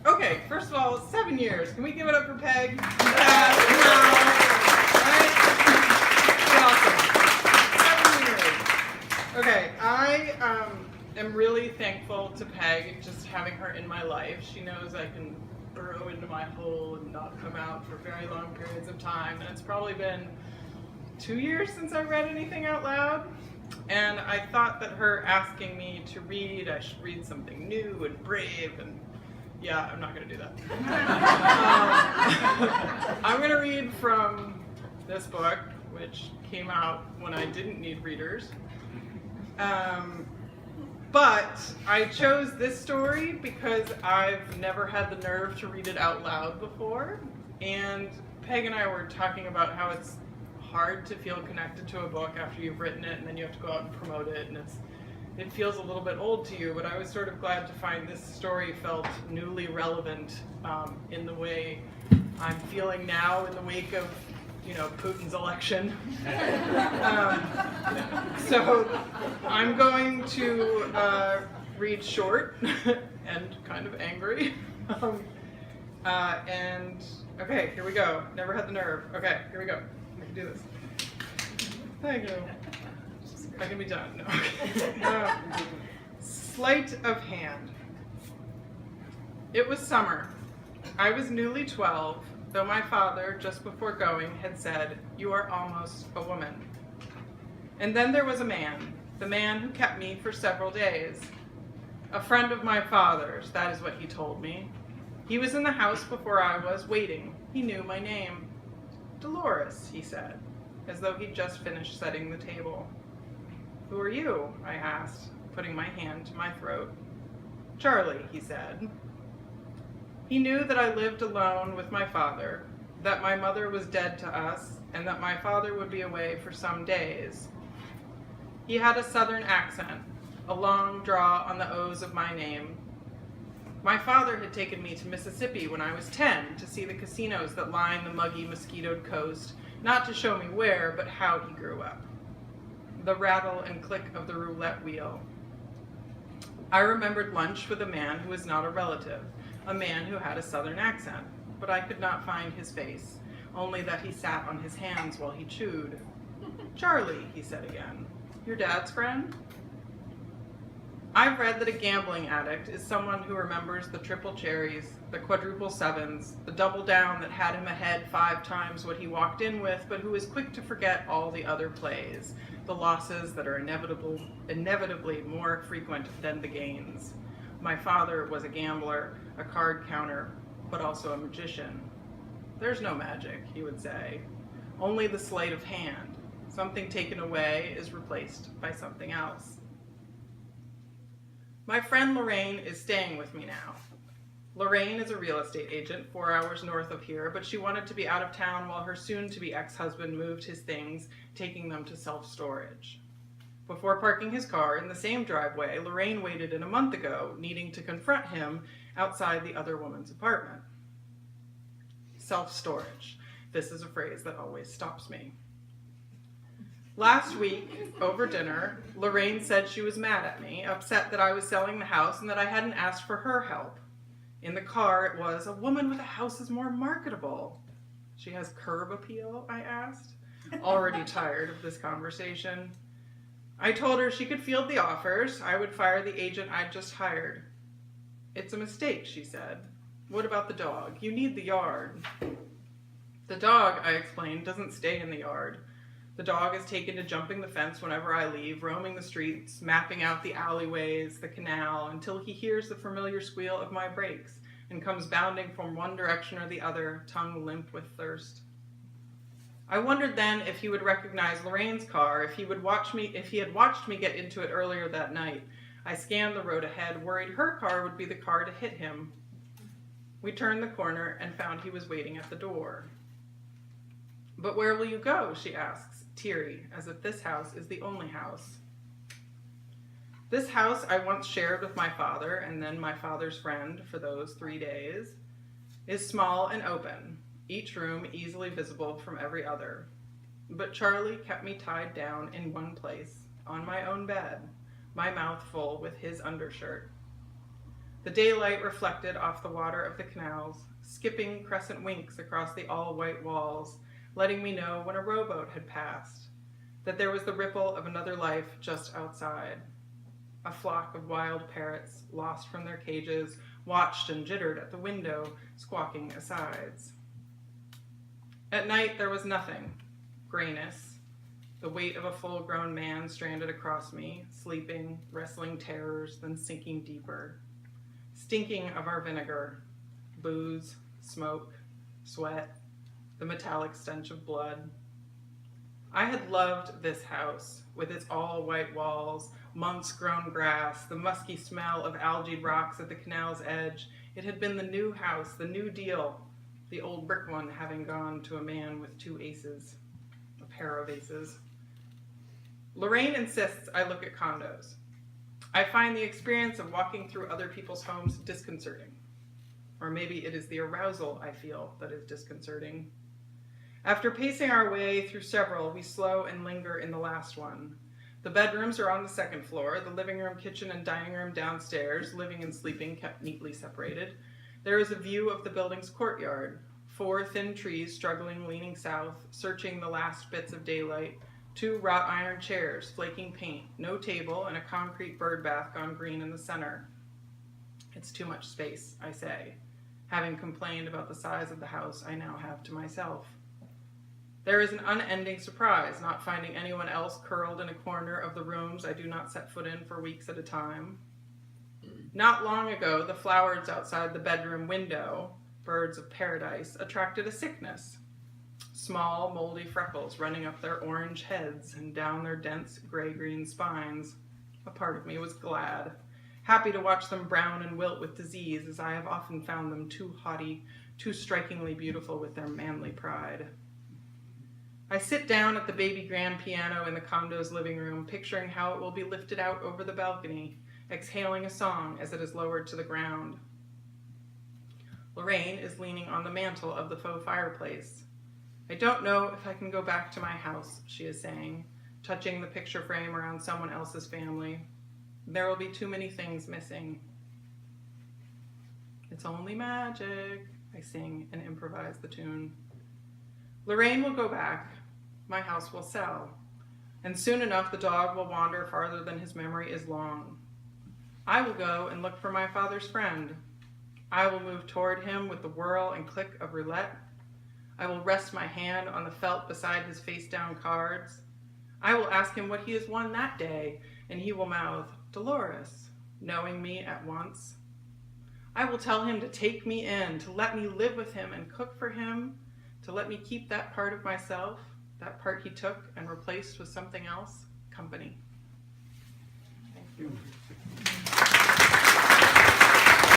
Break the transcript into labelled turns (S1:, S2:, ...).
S1: Okay, first of all, 7 years. Can we give it up for Peg? Right? Awesome. 7 years. Okay, I am really thankful to Peg, just having her in my life. She knows I can burrow into my hole and not come out for very long periods of time. And it's probably been 2 years since I read anything out loud. And I thought that her asking me to read, I should read something new and brave, and yeah, I'm not going to do that. I'm going to read from this book, which came out when I didn't need readers. But I chose this story because I've never had the nerve to read it out loud before. And Peg and I were talking about how it's hard to feel connected to a book after you've written it and then you have to go out and promote it, and it feels a little bit old to you, but I was sort of glad to find this story felt newly relevant in the way I'm feeling now in the wake of, Putin's election. So I'm going to read short and kind of angry. Okay, here we go. Never had the nerve. Okay, here we go. I can do this. Thank you. I can be done. No. Sleight of hand. It was summer. I was newly 12, though my father, just before going, had said, "You are almost a woman." And then there was a man, the man who kept me for several days. A friend of my father's, that is what he told me. He was in the house before I was, waiting. He knew my name. "Dolores," he said, as though he'd just finished setting the table. "Who are you?" I asked, putting my hand to my throat. "Charlie," he said. He knew that I lived alone with my father, that my mother was dead to us, and that my father would be away for some days. He had a southern accent, a long draw on the O's of my name. My father had taken me to Mississippi when I was 10 to see the casinos that line the muggy, mosquitoed coast, not to show me where, but how he grew up. The rattle and click of the roulette wheel. I remembered lunch with a man who was not a relative, a man who had a southern accent, but I could not find his face, only that he sat on his hands while he chewed. "Charlie," he said again, "your dad's friend?" I've read that a gambling addict is someone who remembers the triple cherries, the quadruple sevens, the double down that had him ahead 5 times what he walked in with, but who is quick to forget all the other plays, the losses that are inevitably more frequent than the gains. My father was a gambler, a card counter, but also a magician. "There's no magic," he would say, "only the sleight of hand. Something taken away is replaced by something else." My friend Lorraine is staying with me now. Lorraine is a real estate agent 4 hours north of here, but she wanted to be out of town while her soon-to-be ex-husband moved his things, taking them to self-storage. Before parking his car in the same driveway Lorraine waited in a month ago, needing to confront him outside the other woman's apartment. Self-storage. This is a phrase that always stops me. Last week, over dinner, Lorraine said she was mad at me, upset that I was selling the house and that I hadn't asked for her help. In the car, it was, "A woman with a house is more marketable." "She has curb appeal?" I asked, already tired of this conversation. I told her she could field the offers. I would fire the agent I'd just hired. "It's a mistake," she said. "What about the dog? You need the yard." "The dog," I explained, "doesn't stay in the yard. The dog is taken to jumping the fence whenever I leave, roaming the streets, mapping out the alleyways, the canal, until he hears the familiar squeal of my brakes and comes bounding from one direction or the other, tongue limp with thirst." I wondered then if he would recognize Lorraine's car, if he had watched me get into it earlier that night. I scanned the road ahead, worried her car would be the car to hit him. We turned the corner and found he was waiting at the door. "But where will you go?" she asks, teary, as if this house is the only house. This house I once shared with my father and then my father's friend for those 3 days is small and open, each room easily visible from every other. But Charlie kept me tied down in one place, on my own bed, my mouth full with his undershirt. The daylight reflected off the water of the canals, skipping crescent winks across the all-white walls, letting me know when a rowboat had passed, that there was the ripple of another life just outside. A flock of wild parrots, lost from their cages, watched and jittered at the window, squawking asides. At night there was nothing. Grayness, the weight of a full-grown man stranded across me, sleeping, wrestling terrors, then sinking deeper. Stinking of our vinegar, booze, smoke, sweat, the metallic stench of blood. I had loved this house, with its all-white walls, months-grown grass, the musky smell of algae rocks at the canal's edge. It had been the new house, the new deal, the old brick one having gone to a man with two aces, a pair of aces. Lorraine insists I look at condos. I find the experience of walking through other people's homes disconcerting. Or maybe it is the arousal I feel that is disconcerting. After pacing our way through several, we slow and linger in the last one. The bedrooms are on the second floor, the living room, kitchen, and dining room downstairs, living and sleeping kept neatly separated. There is a view of the building's courtyard, 4 thin trees struggling, leaning south, searching the last bits of daylight, 2 wrought iron chairs, flaking paint, no table, and a concrete bird bath gone green in the center. It's too much space, I say, having complained about the size of the house I now have to myself. There is an unending surprise not finding anyone else curled in a corner of the rooms I do not set foot in for weeks at a time. Not long ago, the flowers outside the bedroom window, birds of paradise, attracted a sickness. Small, moldy freckles running up their orange heads and down their dense gray-green spines. A part of me was glad, happy to watch them brown and wilt with disease, as I have often found them too haughty, too strikingly beautiful with their manly pride. I sit down at the baby grand piano in the condo's living room, picturing how it will be lifted out over the balcony, exhaling a song as it is lowered to the ground. Lorraine is leaning on the mantel of the faux fireplace. I don't know if I can go back to my house, she is saying, touching the picture frame around someone else's family. There will be too many things missing. It's only magic, I sing and improvise the tune. Lorraine will go back. My house will sell. And soon enough the dog will wander farther than his memory is long. I will go and look for my father's friend. I will move toward him with the whirl and click of roulette. I will rest my hand on the felt beside his face-down cards. I will ask him what he has won that day, and he will mouth, Dolores, knowing me at once. I will tell him to take me in, to let me live with him and cook for him, to let me keep that part of myself, that part he took and replaced with something else, company. Thank you.